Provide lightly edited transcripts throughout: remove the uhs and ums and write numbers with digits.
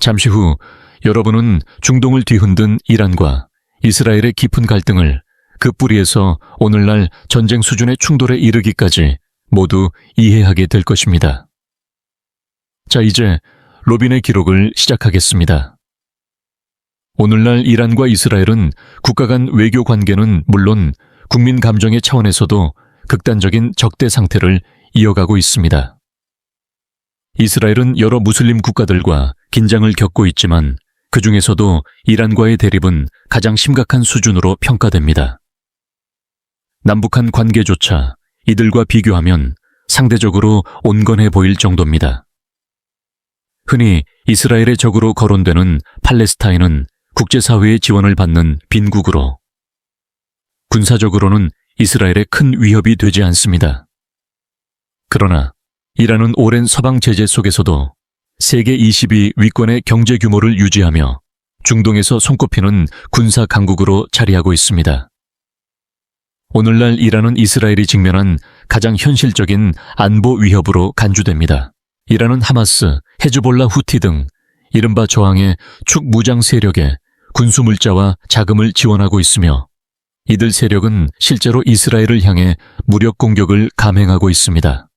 잠시 후 여러분은 중동을 뒤흔든 이란과 이스라엘의 깊은 갈등을 그 뿌리에서 오늘날 전쟁 수준의 충돌에 이르기까지 모두 이해하게 될 것입니다. 자, 이제 로빈의 기록을 시작하겠습니다. 오늘날 이란과 이스라엘은 국가 간 외교 관계는 물론 국민 감정의 차원에서도 극단적인 적대 상태를 이어가고 있습니다. 이스라엘은 여러 무슬림 국가들과 긴장을 겪고 있지만 그 중에서도 이란과의 대립은 가장 심각한 수준으로 평가됩니다. 남북한 관계조차 이들과 비교하면 상대적으로 온건해 보일 정도입니다. 흔히 이스라엘의 적으로 거론되는 팔레스타인은 국제사회의 지원을 받는 빈국으로 군사적으로는 이스라엘에 큰 위협이 되지 않습니다. 그러나 이란은 오랜 서방 제재 속에서도 세계 20위 위권의 경제 규모를 유지하며 중동에서 손꼽히는 군사 강국으로 자리하고 있습니다. 오늘날 이란은 이스라엘이 직면한 가장 현실적인 안보 위협으로 간주됩니다. 이란은 하마스, 헤즈볼라 후티 등 이른바 저항의 축 무장 세력에 군수 물자와 자금을 지원하고 있으며 이들 세력은 실제로 이스라엘을 향해 무력 공격을 감행하고 있습니다.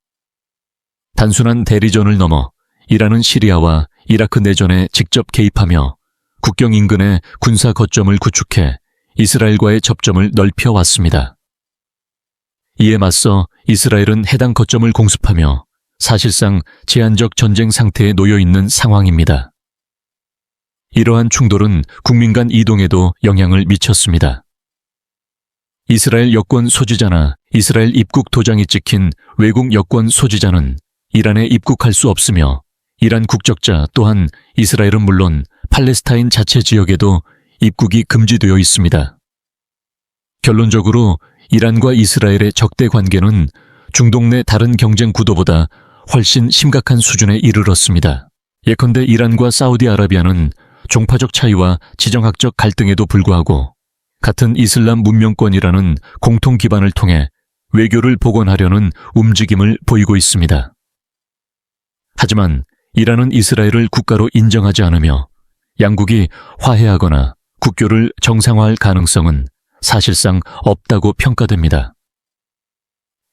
단순한 대리전을 넘어 이란은 시리아와 이라크 내전에 직접 개입하며 국경 인근에 군사 거점을 구축해 이스라엘과의 접점을 넓혀왔습니다. 이에 맞서 이스라엘은 해당 거점을 공습하며 사실상 제한적 전쟁 상태에 놓여 있는 상황입니다. 이러한 충돌은 국민 간 이동에도 영향을 미쳤습니다. 이스라엘 여권 소지자나 이스라엘 입국 도장이 찍힌 외국 여권 소지자는 이란에 입국할 수 없으며 이란 국적자 또한 이스라엘은 물론 팔레스타인 자체 지역에도 입국이 금지되어 있습니다. 결론적으로 이란과 이스라엘의 적대 관계는 중동 내 다른 경쟁 구도보다 훨씬 심각한 수준에 이르렀습니다. 예컨대 이란과 사우디아라비아는 종파적 차이와 지정학적 갈등에도 불구하고 같은 이슬람 문명권이라는 공통 기반을 통해 외교를 복원하려는 움직임을 보이고 있습니다. 하지만 이란은 이스라엘을 국가로 인정하지 않으며 양국이 화해하거나 국교를 정상화할 가능성은 사실상 없다고 평가됩니다.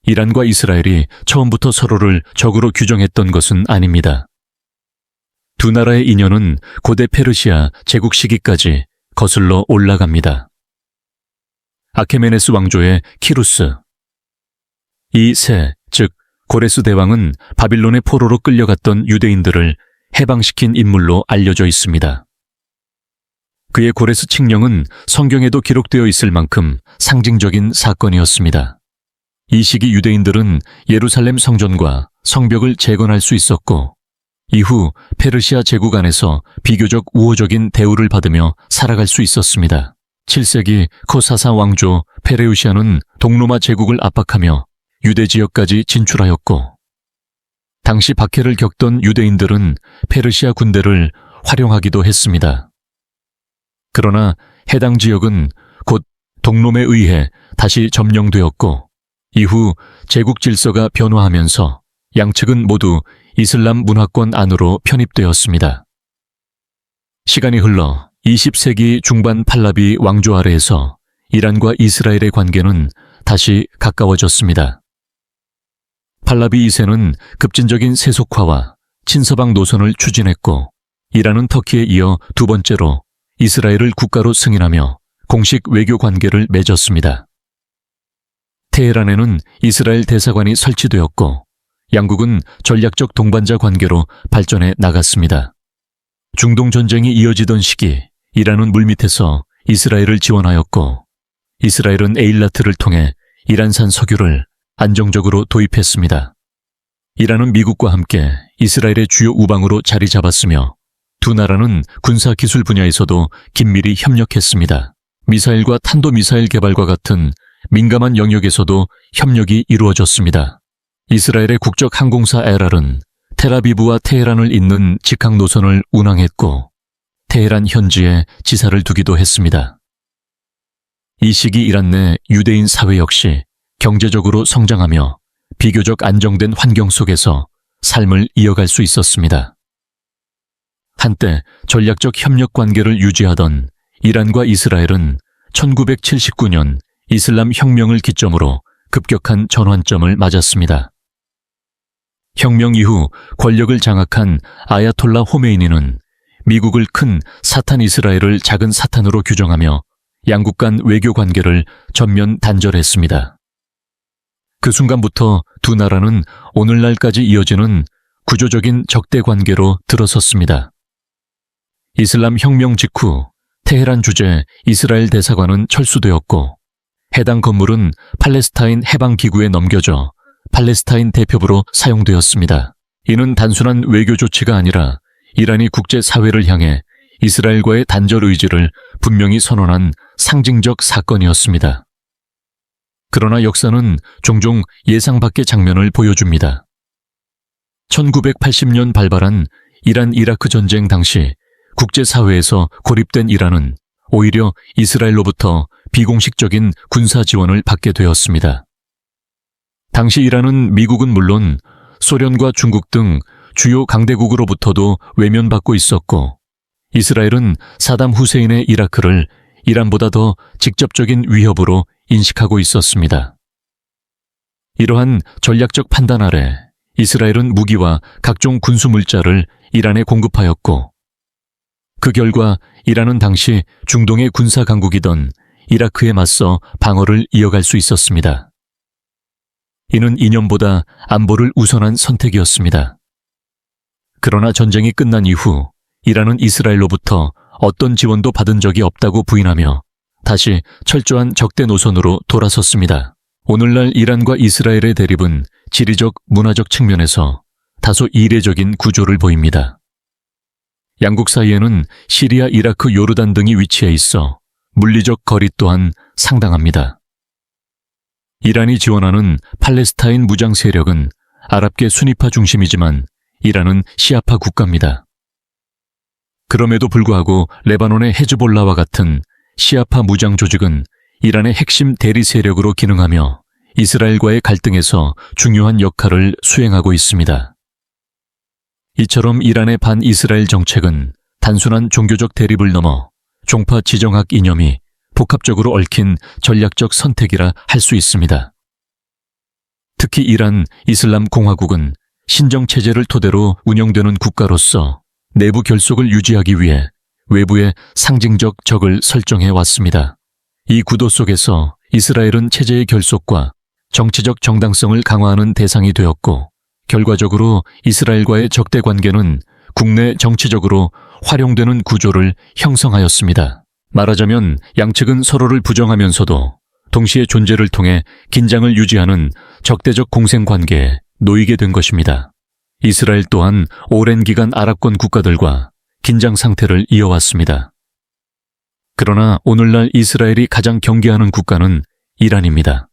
이란과 이스라엘이 처음부터 서로를 적으로 규정했던 것은 아닙니다. 두 나라의 인연은 고대 페르시아 제국 시기까지 거슬러 올라갑니다. 아케메네스 왕조의 키루스, 이 세, 즉 고레스 대왕은 바빌론의 포로로 끌려갔던 유대인들을 해방시킨 인물로 알려져 있습니다. 그의 고레스 칙령은 성경에도 기록되어 있을 만큼 상징적인 사건이었습니다. 이 시기 유대인들은 예루살렘 성전과 성벽을 재건할 수 있었고 이후 페르시아 제국 안에서 비교적 우호적인 대우를 받으며 살아갈 수 있었습니다. 7세기 코사사 왕조 페레우시아는 동로마 제국을 압박하며 유대 지역까지 진출하였고 당시 박해를 겪던 유대인들은 페르시아 군대를 활용하기도 했습니다. 그러나 해당 지역은 곧 동롬에 의해 다시 점령되었고 이후 제국 질서가 변화하면서 양측은 모두 이슬람 문화권 안으로 편입되었습니다. 시간이 흘러 20세기 중반 팔라비 왕조 아래에서 이란과 이스라엘의 관계는 다시 가까워졌습니다. 팔라비 2세는 급진적인 세속화와 친서방 노선을 추진했고 이란은 터키에 이어 두 번째로 이스라엘을 국가로 승인하며 공식 외교 관계를 맺었습니다. 테헤란에는 이스라엘 대사관이 설치되었고 양국은 전략적 동반자 관계로 발전해 나갔습니다. 중동 전쟁이 이어지던 시기 이란은 물밑에서 이스라엘을 지원하였고 이스라엘은 에일라트를 통해 이란산 석유를 안정적으로 도입했습니다. 이란은 미국과 함께 이스라엘의 주요 우방으로 자리 잡았으며 두 나라는 군사기술 분야에서도 긴밀히 협력했습니다. 미사일과 탄도미사일 개발과 같은 민감한 영역에서도 협력이 이루어졌습니다. 이스라엘의 국적 항공사 에랄은 텔아비브와 테헤란을 잇는 직항 노선을 운항했고 테헤란 현지에 지사를 두기도 했습니다. 이 시기 이란 내 유대인 사회 역시 경제적으로 성장하며 비교적 안정된 환경 속에서 삶을 이어갈 수 있었습니다. 한때 전략적 협력 관계를 유지하던 이란과 이스라엘은 1979년 이슬람 혁명을 기점으로 급격한 전환점을 맞았습니다. 혁명 이후 권력을 장악한 아야톨라 호메이니는 미국을 큰 사탄 이스라엘을 작은 사탄으로 규정하며 양국 간 외교 관계를 전면 단절했습니다. 그 순간부터 두 나라는 오늘날까지 이어지는 구조적인 적대 관계로 들어섰습니다. 이슬람 혁명 직후 테헤란 주재 이스라엘 대사관은 철수되었고 해당 건물은 팔레스타인 해방기구에 넘겨져 팔레스타인 대표부로 사용되었습니다. 이는 단순한 외교 조치가 아니라 이란이 국제사회를 향해 이스라엘과의 단절 의지를 분명히 선언한 상징적 사건이었습니다. 그러나 역사는 종종 예상 밖의 장면을 보여줍니다. 1980년 발발한 이란-이라크 전쟁 당시 국제사회에서 고립된 이란은 오히려 이스라엘로부터 비공식적인 군사 지원을 받게 되었습니다. 당시 이란은 미국은 물론 소련과 중국 등 주요 강대국으로부터도 외면받고 있었고 이스라엘은 사담 후세인의 이라크를 이란보다 더 직접적인 위협으로 인식하고 있었습니다. 이러한 전략적 판단 아래 이스라엘은 무기와 각종 군수 물자를 이란에 공급하였고 그 결과 이란은 당시 중동의 군사 강국이던 이라크에 맞서 방어를 이어갈 수 있었습니다. 이는 이념보다 안보를 우선한 선택이었습니다. 그러나 전쟁이 끝난 이후 이란은 이스라엘로부터 어떤 지원도 받은 적이 없다고 부인하며 다시 철저한 적대 노선으로 돌아섰습니다. 오늘날 이란과 이스라엘의 대립은 지리적, 문화적 측면에서 다소 이례적인 구조를 보입니다. 양국 사이에는 시리아, 이라크, 요르단 등이 위치해 있어 물리적 거리 또한 상당합니다. 이란이 지원하는 팔레스타인 무장 세력은 아랍계 순위파 중심이지만 이란은 시아파 국가입니다. 그럼에도 불구하고 레바논의 헤즈볼라와 같은 시아파 무장 조직은 이란의 핵심 대리 세력으로 기능하며 이스라엘과의 갈등에서 중요한 역할을 수행하고 있습니다. 이처럼 이란의 반이스라엘 정책은 단순한 종교적 대립을 넘어 종파 지정학 이념이 복합적으로 얽힌 전략적 선택이라 할 수 있습니다. 특히 이란 이슬람 공화국은 신정체제를 토대로 운영되는 국가로서 내부 결속을 유지하기 위해 외부에 상징적 적을 설정해 왔습니다. 이 구도 속에서 이스라엘은 체제의 결속과 정치적 정당성을 강화하는 대상이 되었고 결과적으로 이스라엘과의 적대 관계는 국내 정치적으로 활용되는 구조를 형성하였습니다. 말하자면 양측은 서로를 부정하면서도 동시에 존재를 통해 긴장을 유지하는 적대적 공생관계에 놓이게 된 것입니다. 이스라엘 또한 오랜 기간 아랍권 국가들과 긴장 상태를 이어왔습니다. 그러나 오늘날 이스라엘이 가장 경계하는 국가는 이란입니다.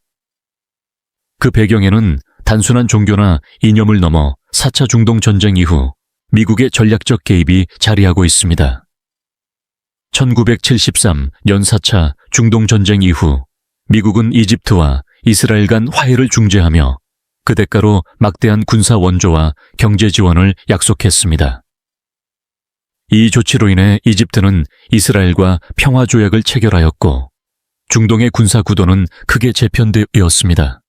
그 배경에는 단순한 종교나 이념을 넘어 4차 중동 전쟁 이후 미국의 전략적 개입이 자리하고 있습니다. 1973년 4차 중동 전쟁 이후 미국은 이집트와 이스라엘 간 화해를 중재하며 그 대가로 막대한 군사 원조와 경제 지원을 약속했습니다. 이 조치로 인해 이집트는 이스라엘과 평화 조약을 체결하였고 중동의 군사 구도는 크게 재편되었습니다.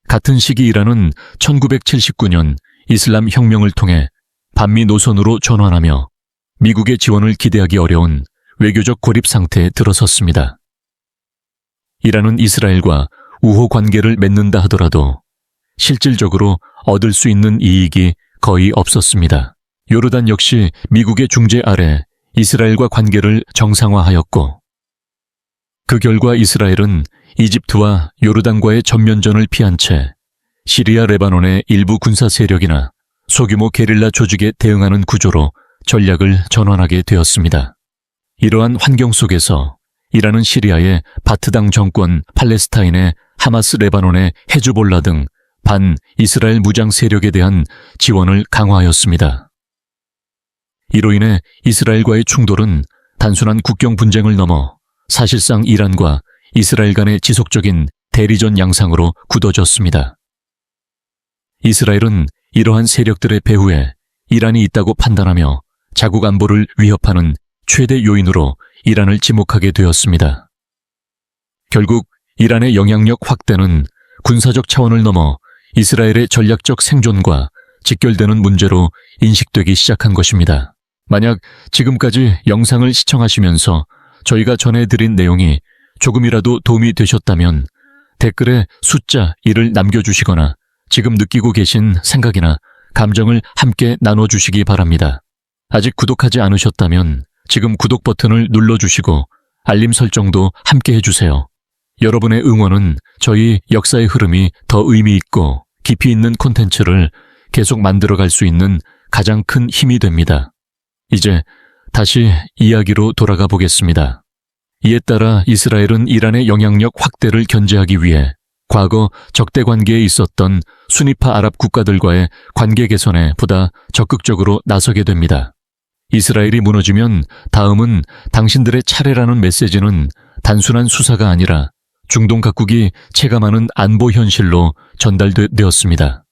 같은 시기 이란은 1979년 이슬람 혁명을 통해 반미 노선으로 전환하며 미국의 지원을 기대하기 어려운 외교적 고립 상태에 들어섰습니다. 이란은 이스라엘과 우호 관계를 맺는다 하더라도 실질적으로 얻을 수 있는 이익이 거의 없었습니다. 요르단 역시 미국의 중재 아래 이스라엘과 관계를 정상화하였고 그 결과 이스라엘은 이집트와 요르단과의 전면전을 피한 채 시리아 레바논의 일부 군사 세력이나 소규모 게릴라 조직에 대응하는 구조로 전략을 전환하게 되었습니다. 이러한 환경 속에서 이란은 시리아의 바트당 정권, 팔레스타인의 하마스, 레바논의 헤즈볼라 등 반-이스라엘 무장 세력에 대한 지원을 강화하였습니다. 이로 인해 이스라엘과의 충돌은 단순한 국경 분쟁을 넘어 사실상 이란과 이스라엘 간의 지속적인 대리전 양상으로 굳어졌습니다. 이스라엘은 이러한 세력들의 배후에 이란이 있다고 판단하며 자국 안보를 위협하는 최대 요인으로 이란을 지목하게 되었습니다. 결국 이란의 영향력 확대는 군사적 차원을 넘어 이스라엘의 전략적 생존과 직결되는 문제로 인식되기 시작한 것입니다. 만약 지금까지 영상을 시청하시면서 저희가 전해드린 내용이 조금이라도 도움이 되셨다면 댓글에 숫자 1을 남겨주시거나 지금 느끼고 계신 생각이나 감정을 함께 나눠주시기 바랍니다. 아직 구독하지 않으셨다면 지금 구독 버튼을 눌러주시고 알림 설정도 함께 해주세요. 여러분의 응원은 저희 역사의 흐름이 더 의미 있고 깊이 있는 콘텐츠를 계속 만들어갈 수 있는 가장 큰 힘이 됩니다. 이제 다시 이야기로 돌아가 보겠습니다. 이에 따라 이스라엘은 이란의 영향력 확대를 견제하기 위해 과거 적대 관계에 있었던 수니파 아랍 국가들과의 관계 개선에 보다 적극적으로 나서게 됩니다. 이스라엘이 무너지면 다음은 당신들의 차례라는 메시지는 단순한 수사가 아니라 중동 각국이 체감하는 안보 현실로 전달되었습니다.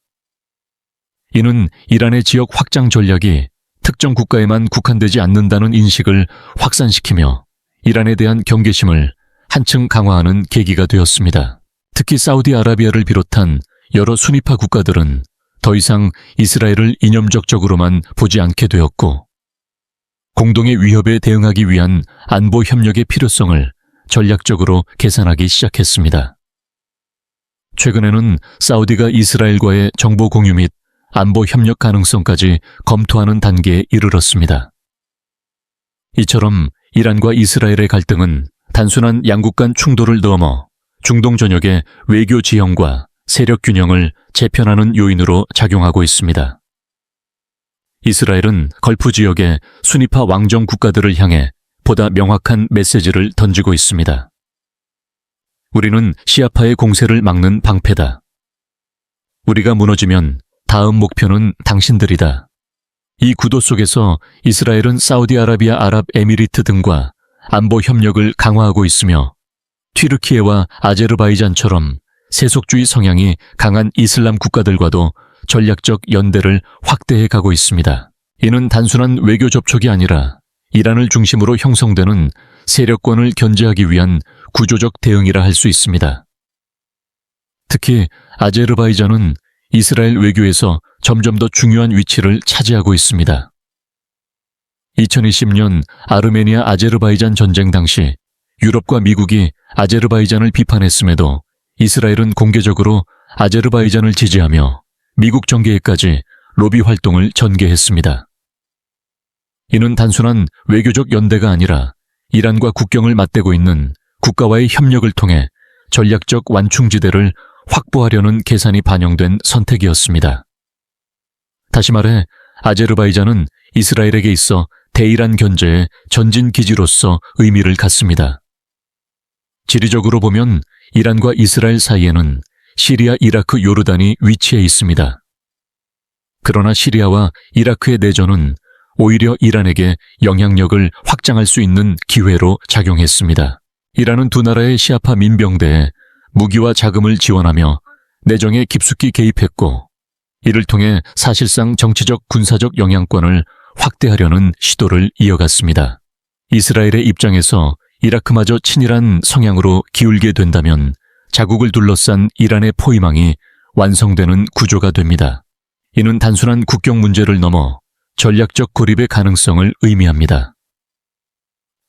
이는 이란의 지역 확장 전략이 특정 국가에만 국한되지 않는다는 인식을 확산시키며 이란에 대한 경계심을 한층 강화하는 계기가 되었습니다. 특히 사우디아라비아를 비롯한 여러 수니파 국가들은 더 이상 이스라엘을 이념적으로만 보지 않게 되었고 공동의 위협에 대응하기 위한 안보 협력의 필요성을 전략적으로 계산하기 시작했습니다. 최근에는 사우디가 이스라엘과의 정보 공유 및 안보 협력 가능성까지 검토하는 단계에 이르렀습니다. 이처럼 이란과 이스라엘의 갈등은 단순한 양국 간 충돌을 넘어 중동 전역의 외교 지형과 세력 균형을 재편하는 요인으로 작용하고 있습니다. 이스라엘은 걸프 지역의 수니파 왕정 국가들을 향해 보다 명확한 메시지를 던지고 있습니다. 우리는 시아파의 공세를 막는 방패다. 우리가 무너지면 다음 목표는 당신들이다. 이 구도 속에서 이스라엘은 사우디아라비아 아랍에미리트 등과 안보 협력을 강화하고 있으며 튀르키예와 아제르바이잔처럼 세속주의 성향이 강한 이슬람 국가들과도 전략적 연대를 확대해 가고 있습니다. 이는 단순한 외교 접촉이 아니라 이란을 중심으로 형성되는 세력권을 견제하기 위한 구조적 대응이라 할 수 있습니다. 특히 아제르바이잔은 이스라엘 외교에서 점점 더 중요한 위치를 차지하고 있습니다. 2020년 아르메니아 아제르바이잔 전쟁 당시 유럽과 미국이 아제르바이잔을 비판했음에도 이스라엘은 공개적으로 아제르바이잔을 지지하며 미국 정계에까지 로비 활동을 전개했습니다. 이는 단순한 외교적 연대가 아니라 이란과 국경을 맞대고 있는 국가와의 협력을 통해 전략적 완충지대를 확보하려는 계산이 반영된 선택이었습니다. 다시 말해 아제르바이잔은 이스라엘에게 있어 대이란 견제의 전진 기지로서 의미를 갖습니다. 지리적으로 보면 이란과 이스라엘 사이에는 시리아, 이라크, 요르단이 위치해 있습니다. 그러나 시리아와 이라크의 내전은 오히려 이란에게 영향력을 확장할 수 있는 기회로 작용했습니다. 이란은 두 나라의 시아파 민병대에 무기와 자금을 지원하며 내정에 깊숙이 개입했고 이를 통해 사실상 정치적 군사적 영향권을 확대하려는 시도를 이어갔습니다. 이스라엘의 입장에서 이라크마저 친일한 성향으로 기울게 된다면 자국을 둘러싼 이란의 포위망이 완성되는 구조가 됩니다. 이는 단순한 국경 문제를 넘어 전략적 고립의 가능성을 의미합니다.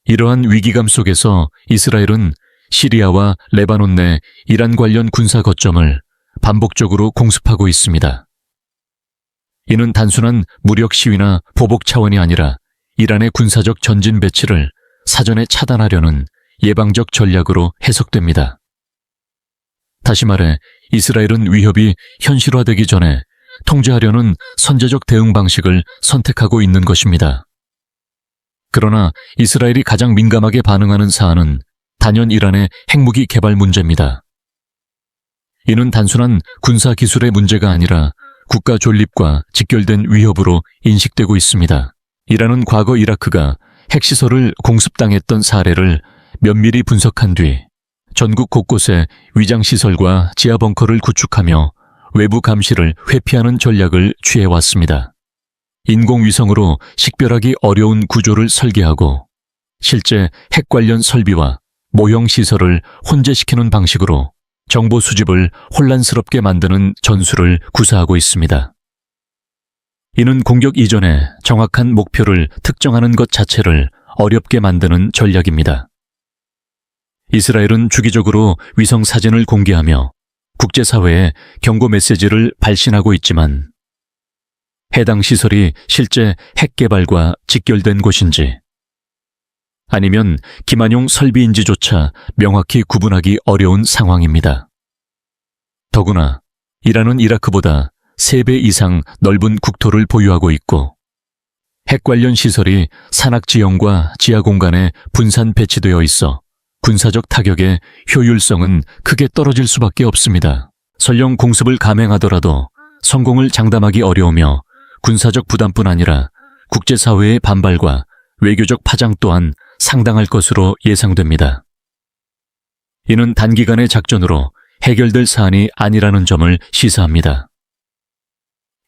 이러한 위기감 속에서 이스라엘은 시리아와 레바논 내 이란 관련 군사 거점을 반복적으로 공습하고 있습니다. 이는 단순한 무력 시위나 보복 차원이 아니라 이란의 군사적 전진 배치를 사전에 차단하려는 예방적 전략으로 해석됩니다. 다시 말해 이스라엘은 위협이 현실화되기 전에 통제하려는 선제적 대응 방식을 선택하고 있는 것입니다. 그러나 이스라엘이 가장 민감하게 반응하는 사안은 단연 이란의 핵무기 개발 문제입니다. 이는 단순한 군사 기술의 문제가 아니라 국가 존립과 직결된 위협으로 인식되고 있습니다. 이란은 과거 이라크가 핵시설을 공습당했던 사례를 면밀히 분석한 뒤 전국 곳곳에 위장시설과 지하벙커를 구축하며 외부 감시를 회피하는 전략을 취해왔습니다. 인공위성으로 식별하기 어려운 구조를 설계하고 실제 핵 관련 설비와 모형 시설을 혼재시키는 방식으로 정보 수집을 혼란스럽게 만드는 전술을 구사하고 있습니다. 이는 공격 이전에 정확한 목표를 특정하는 것 자체를 어렵게 만드는 전략입니다. 이스라엘은 주기적으로 위성 사진을 공개하며 국제사회에 경고 메시지를 발신하고 있지만 해당 시설이 실제 핵 개발과 직결된 곳인지 아니면 기만용 설비인지조차 명확히 구분하기 어려운 상황입니다. 더구나 이란은 이라크보다 3배 이상 넓은 국토를 보유하고 있고 핵 관련 시설이 산악 지형과 지하 공간에 분산 배치되어 있어 군사적 타격의 효율성은 크게 떨어질 수밖에 없습니다. 설령 공습을 감행하더라도 성공을 장담하기 어려우며 군사적 부담뿐 아니라 국제사회의 반발과 외교적 파장 또한 상당할 것으로 예상됩니다. 이는 단기간의 작전으로 해결될 사안이 아니라는 점을 시사합니다.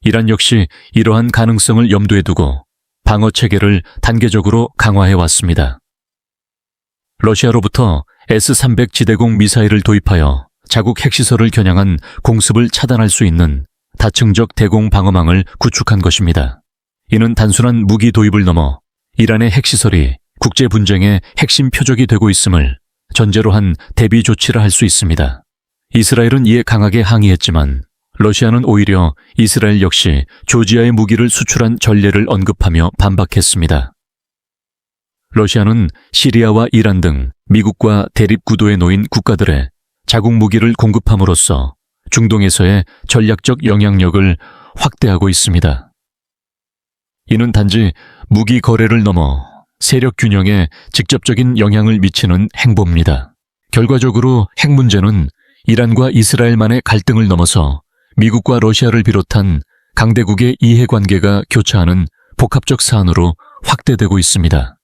이란 역시 이러한 가능성을 염두에 두고 방어 체계를 단계적으로 강화해 왔습니다. 러시아로부터 S-300 지대공 미사일을 도입하여 자국 핵시설을 겨냥한 공습을 차단할 수 있는 다층적 대공 방어망을 구축한 것입니다. 이는 단순한 무기 도입을 넘어 이란의 핵시설이 국제 분쟁의 핵심 표적이 되고 있음을 전제로 한 대비 조치라 할 수 있습니다. 이스라엘은 이에 강하게 항의했지만 러시아는 오히려 이스라엘 역시 조지아의 무기를 수출한 전례를 언급하며 반박했습니다. 러시아는 시리아와 이란 등 미국과 대립 구도에 놓인 국가들의 자국 무기를 공급함으로써 중동에서의 전략적 영향력을 확대하고 있습니다. 이는 단지 무기 거래를 넘어 세력 균형에 직접적인 영향을 미치는 행보입니다. 결과적으로 핵 문제는 이란과 이스라엘만의 갈등을 넘어서 미국과 러시아를 비롯한 강대국의 이해관계가 교차하는 복합적 사안으로 확대되고 있습니다.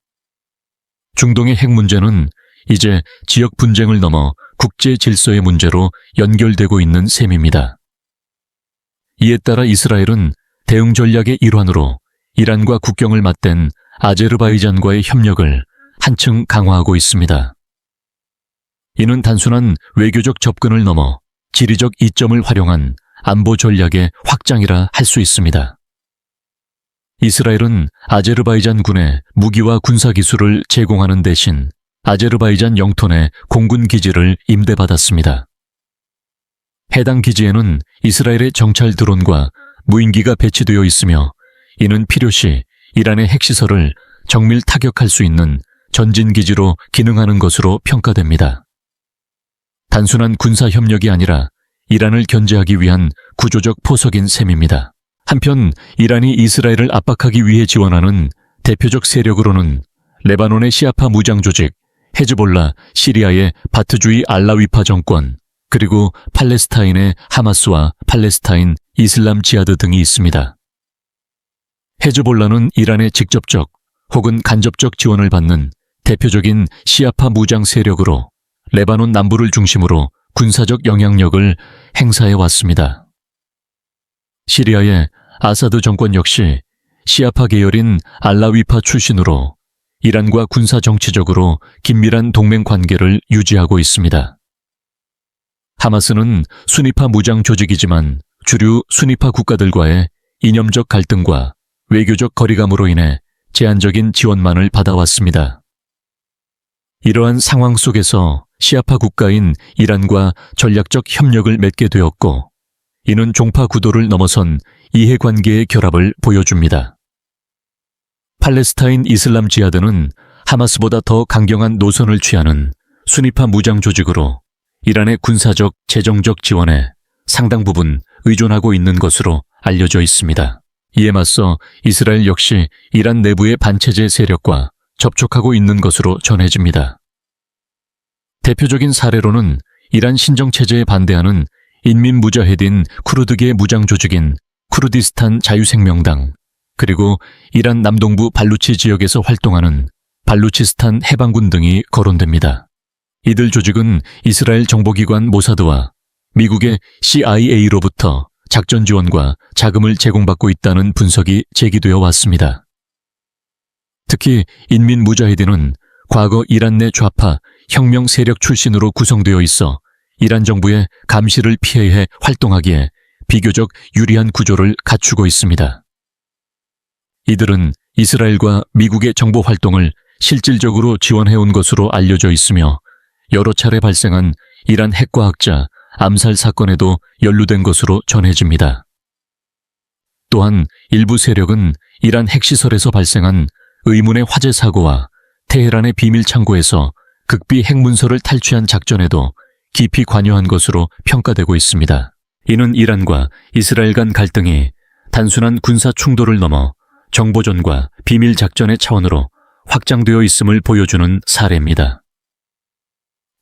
중동의 핵 문제는 이제 지역 분쟁을 넘어 국제 질서의 문제로 연결되고 있는 셈입니다. 이에 따라 이스라엘은 대응 전략의 일환으로 이란과 국경을 맞댄 아제르바이잔과의 협력을 한층 강화하고 있습니다. 이는 단순한 외교적 접근을 넘어 지리적 이점을 활용한 안보 전략의 확장이라 할 수 있습니다. 이스라엘은 아제르바이잔 군에 무기와 군사기술을 제공하는 대신 아제르바이잔 영토 내 공군 기지를 임대받았습니다. 해당 기지에는 이스라엘의 정찰 드론과 무인기가 배치되어 있으며 이는 필요시 이란의 핵시설을 정밀 타격할 수 있는 전진기지로 기능하는 것으로 평가됩니다. 단순한 군사협력이 아니라 이란을 견제하기 위한 구조적 포석인 셈입니다. 한편 이란이 이스라엘을 압박하기 위해 지원하는 대표적 세력으로는 레바논의 시아파 무장조직 헤즈볼라, 시리아의 바트주의 알라위파 정권, 그리고 팔레스타인의 하마스와 팔레스타인 이슬람 지하드 등이 있습니다. 헤즈볼라는 이란의 직접적 혹은 간접적 지원을 받는 대표적인 시아파 무장 세력으로 레바논 남부를 중심으로 군사적 영향력을 행사해 왔습니다. 시리아의 아사드 정권 역시 시아파 계열인 알라위파 출신으로 이란과 군사 정치적으로 긴밀한 동맹 관계를 유지하고 있습니다. 하마스는 수니파 무장 조직이지만 주류 수니파 국가들과의 이념적 갈등과 외교적 거리감으로 인해 제한적인 지원만을 받아왔습니다. 이러한 상황 속에서 시아파 국가인 이란과 전략적 협력을 맺게 되었고, 이는 종파 구도를 넘어선 이해관계의 결합을 보여줍니다. 팔레스타인 이슬람 지하드는 하마스보다 더 강경한 노선을 취하는 수니파 무장 조직으로 이란의 군사적, 재정적 지원에 상당 부분 의존하고 있는 것으로 알려져 있습니다. 이에 맞서 이스라엘 역시 이란 내부의 반체제 세력과 접촉하고 있는 것으로 전해집니다. 대표적인 사례로는 이란 신정체제에 반대하는 인민무자헤딘 쿠르드계 무장조직인 쿠르디스탄 자유생명당, 그리고 이란 남동부 발루치 지역에서 활동하는 발루치스탄 해방군 등이 거론됩니다. 이들 조직은 이스라엘 정보기관 모사드와 미국의 CIA로부터 작전 지원과 자금을 제공받고 있다는 분석이 제기되어 왔습니다. 특히 인민 무자히딘은 과거 이란 내 좌파 혁명 세력 출신으로 구성되어 있어 이란 정부의 감시를 피해 활동하기에 비교적 유리한 구조를 갖추고 있습니다. 이들은 이스라엘과 미국의 정보 활동을 실질적으로 지원해온 것으로 알려져 있으며 여러 차례 발생한 이란 핵과학자 암살 사건에도 연루된 것으로 전해집니다. 또한 일부 세력은 이란 핵시설에서 발생한 의문의 화재 사고와 테헤란의 비밀 창고에서 극비 핵문서를 탈취한 작전에도 깊이 관여한 것으로 평가되고 있습니다. 이는 이란과 이스라엘 간 갈등이 단순한 군사 충돌을 넘어 정보전과 비밀 작전의 차원으로 확장되어 있음을 보여주는 사례입니다.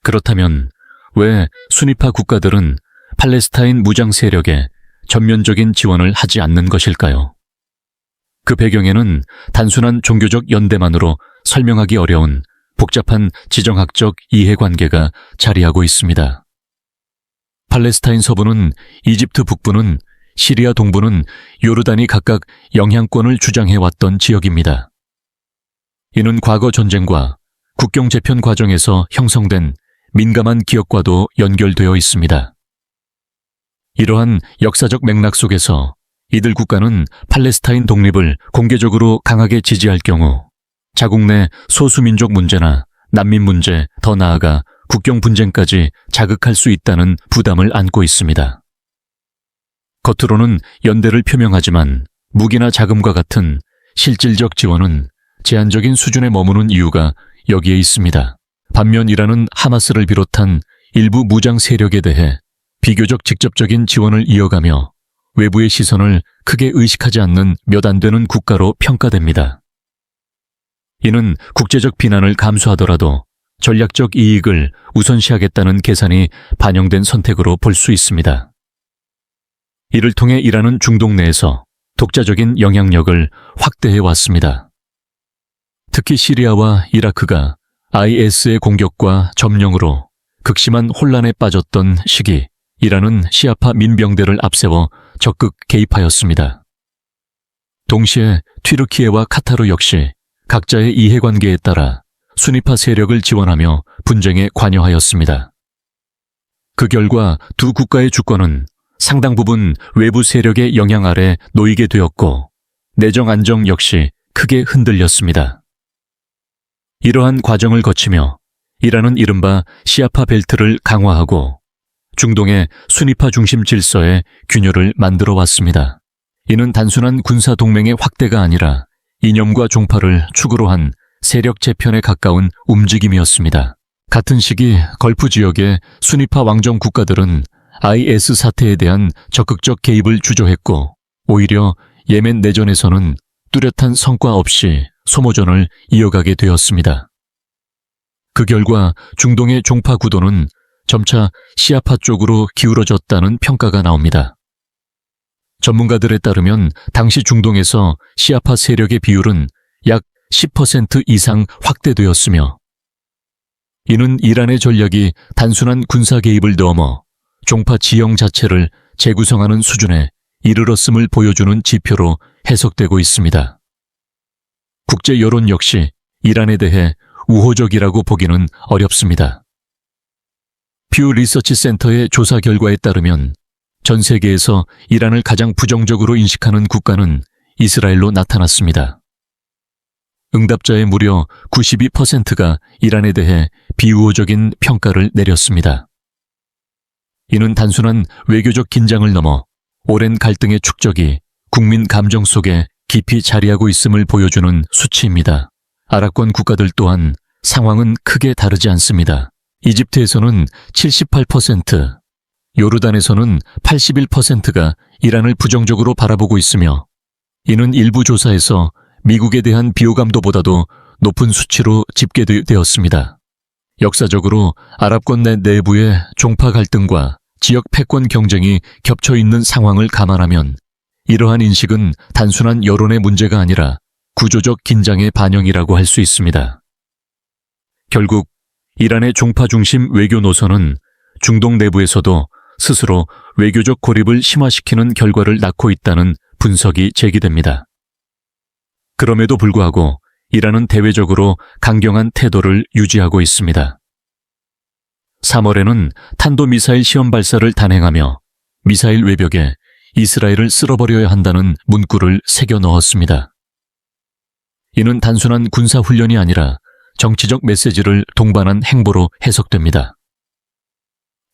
그렇다면 왜 순위파 국가들은 팔레스타인 무장 세력에 전면적인 지원을 하지 않는 것일까요? 그 배경에는 단순한 종교적 연대만으로 설명하기 어려운 복잡한 지정학적 이해관계가 자리하고 있습니다. 팔레스타인 서부는 이집트 북부는 시리아 동부는 요르단이 각각 영향권을 주장해왔던 지역입니다. 이는 과거 전쟁과 국경 재편 과정에서 형성된 민감한 기억과도 연결되어 있습니다. 이러한 역사적 맥락 속에서 이들 국가는 팔레스타인 독립을 공개적으로 강하게 지지할 경우 자국 내 소수민족 문제나 난민 문제, 더 나아가 국경 분쟁까지 자극할 수 있다는 부담을 안고 있습니다. 겉으로는 연대를 표명하지만 무기나 자금과 같은 실질적 지원은 제한적인 수준에 머무는 이유가 여기에 있습니다. 반면 이란은 하마스를 비롯한 일부 무장 세력에 대해 비교적 직접적인 지원을 이어가며 외부의 시선을 크게 의식하지 않는 몇 안 되는 국가로 평가됩니다. 이는 국제적 비난을 감수하더라도 전략적 이익을 우선시하겠다는 계산이 반영된 선택으로 볼 수 있습니다. 이를 통해 이란은 중동 내에서 독자적인 영향력을 확대해 왔습니다. 특히 시리아와 이라크가 IS의 공격과 점령으로 극심한 혼란에 빠졌던 시기, 이란은 시아파 민병대를 앞세워 적극 개입하였습니다. 동시에 튀르키예와 카타르 역시 각자의 이해관계에 따라 순위파 세력을 지원하며 분쟁에 관여하였습니다. 그 결과 두 국가의 주권은 상당 부분 외부 세력의 영향 아래 놓이게 되었고 내정 안정 역시 크게 흔들렸습니다. 이러한 과정을 거치며 이란은 이른바 시아파 벨트를 강화하고 중동의 순위파 중심 질서의 균열을 만들어 왔습니다. 이는 단순한 군사 동맹의 확대가 아니라 이념과 종파를 축으로 한 세력 재편에 가까운 움직임이었습니다. 같은 시기 걸프 지역의 순위파 왕정 국가들은 IS 사태에 대한 적극적 개입을 주저했고 오히려 예멘 내전에서는 뚜렷한 성과 없이 소모전을 이어가게 되었습니다. 그 결과 중동의 종파 구도는 점차 시아파 쪽으로 기울어졌다는 평가가 나옵니다. 전문가들에 따르면 당시 중동에서 시아파 세력의 비율은 약 10% 이상 확대되었으며 이는 이란의 전략이 단순한 군사 개입을 넘어 종파 지형 자체를 재구성하는 수준에 이르렀음을 보여주는 지표로 해석되고 있습니다. 국제 여론 역시 이란에 대해 우호적이라고 보기는 어렵습니다. 퓨 리서치 센터의 조사 결과에 따르면 전 세계에서 이란을 가장 부정적으로 인식하는 국가는 이스라엘로 나타났습니다. 응답자의 무려 92%가 이란에 대해 비우호적인 평가를 내렸습니다. 이는 단순한 외교적 긴장을 넘어 오랜 갈등의 축적이 국민 감정 속에 깊이 자리하고 있음을 보여주는 수치입니다. 아랍권 국가들 또한 상황은 크게 다르지 않습니다. 이집트에서는 78%, 요르단에서는 81%가 이란을 부정적으로 바라보고 있으며 이는 일부 조사에서 미국에 대한 비호감도보다도 높은 수치로 집계되었습니다. 역사적으로 아랍권 내부의 종파 갈등과 지역 패권 경쟁이 겹쳐 있는 상황을 감안하면 이러한 인식은 단순한 여론의 문제가 아니라 구조적 긴장의 반영이라고 할 수 있습니다. 결국 이란의 종파 중심 외교 노선은 중동 내부에서도 스스로 외교적 고립을 심화시키는 결과를 낳고 있다는 분석이 제기됩니다. 그럼에도 불구하고 이란은 대외적으로 강경한 태도를 유지하고 있습니다. 3월에는 탄도미사일 시험 발사를 단행하며 미사일 외벽에 이스라엘을 쓸어버려야 한다는 문구를 새겨 넣었습니다. 이는 단순한 군사훈련이 아니라 정치적 메시지를 동반한 행보로 해석됩니다.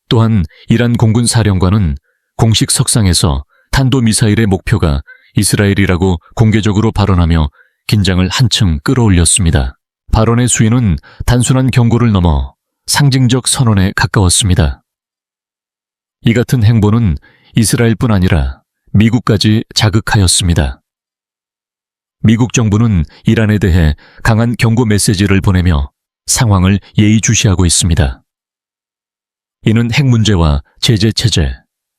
또한 이란 공군 사령관은 공식 석상에서 탄도미사일의 목표가 이스라엘이라고 공개적으로 발언하며 긴장을 한층 끌어올렸습니다. 발언의 수위는 단순한 경고를 넘어 상징적 선언에 가까웠습니다. 이 같은 행보는 이스라엘뿐 아니라 미국까지 자극하였습니다. 미국 정부는 이란에 대해 강한 경고 메시지를 보내며 상황을 예의주시하고 있습니다. 이는 핵 문제와 제재 체제,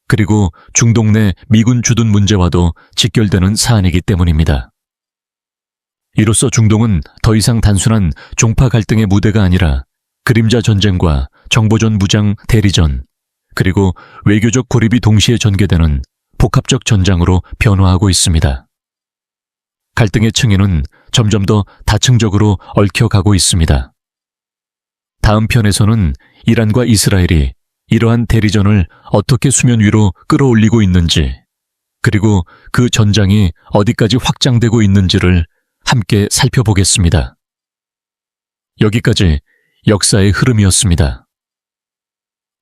그리고 중동 내 미군 주둔 문제와도 직결되는 사안이기 때문입니다. 이로써 중동은 더 이상 단순한 종파 갈등의 무대가 아니라 그림자 전쟁과 정보전 무장 대리전, 그리고 외교적 고립이 동시에 전개되는 복합적 전장으로 변화하고 있습니다. 갈등의 층위는 점점 더 다층적으로 얽혀가고 있습니다. 다음 편에서는 이란과 이스라엘이 이러한 대리전을 어떻게 수면 위로 끌어올리고 있는지, 그리고 그 전장이 어디까지 확장되고 있는지를 함께 살펴보겠습니다. 여기까지 역사의 흐름이었습니다.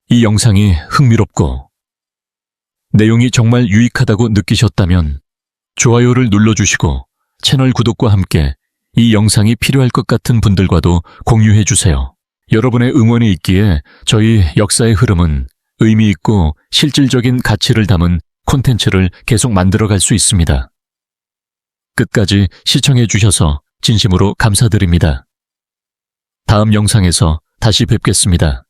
이 영상이 흥미롭고 내용이 정말 유익하다고 느끼셨다면 좋아요를 눌러주시고 채널 구독과 함께 이 영상이 필요할 것 같은 분들과도 공유해 주세요. 여러분의 응원이 있기에 저희 역사의 흐름은 의미 있고 실질적인 가치를 담은 콘텐츠를 계속 만들어갈 수 있습니다. 끝까지 시청해 주셔서 진심으로 감사드립니다. 다음 영상에서 다시 뵙겠습니다.